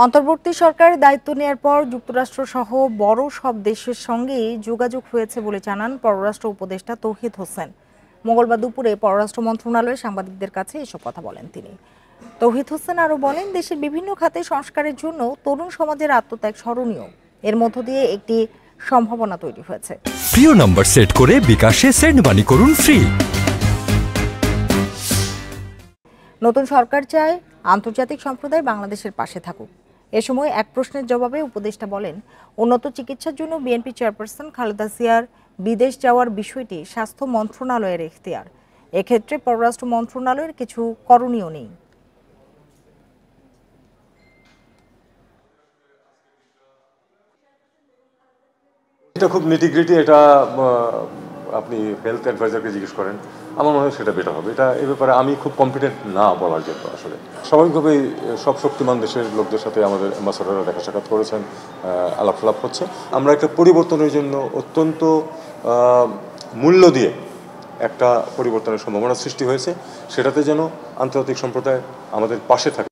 অন্তর্বর্তী সরকারের দায়িত্ব নেয়ার পর যুক্তরাষ্ট্রসহ বড় সব দেশের সঙ্গেই যোগাযোগ হয়েছে বলে জানান পররাষ্ট্র উপদেষ্টা তৌহিদ হোসেন। মঙ্গলবার দুপুরে পররাষ্ট্র মন্ত্রণালয়ে সাংবাদিকদের কাছে এসব কথা বলেন তিনি। তৌহিদ হোসেন আরও বলেন, দেশের বিভিন্ন খাতে সংস্কারের জন্য তরুণ সমাজের আত্মত্যাগ স্মরণীয়। এর মধ্য দিয়ে একটি সম্ভাবনা তৈরি হয়েছে। প্রিয় নম্বর সেট করে বিকাশে সেন্ড মানি করুন ফ্রি। নতুন সরকার চায় আন্তর্জাতিক সম্প্রদায় বাংলাদেশের পাশে থাকুক। এ সময় এক প্রশ্নের জবাবে উপদেষ্টা বলেন, উন্নত চিকিৎসার জন্য বিএনপি চেয়ারপারসন খালেদা জিয়ার বিদেশ যাওয়ার বিষয়টি স্বাস্থ্য মন্ত্রণালয়ের এখতিয়ার। এক্ষেত্রে পররাষ্ট্র মন্ত্রণালয়ের কিছু করণীয় নেই। এটা খুব নিটিগ্রিটি, এটা আপনি হেলথ অ্যাডভাইজারকে জিজ্ঞেস করেন, আমার মনে হয় সেটা বেটার হবে। এটা এ ব্যাপারে আমি খুব কম্পিটেন্ট না বলার জন্য। আসলে স্বাভাবিকভাবেই সব শক্তিমান দেশের লোকদের সাথে আমাদের অ্যাম্বাসাডাররা দেখা সাক্ষাৎ করেছেন, আলাপ হচ্ছে। আমরা একটা পরিবর্তনের জন্য অত্যন্ত মূল্য দিয়ে একটা পরিবর্তনের সম্ভাবনা সৃষ্টি হয়েছে, সেটাতে যেন আন্তর্জাতিক সম্প্রদায় আমাদের পাশে থাকে।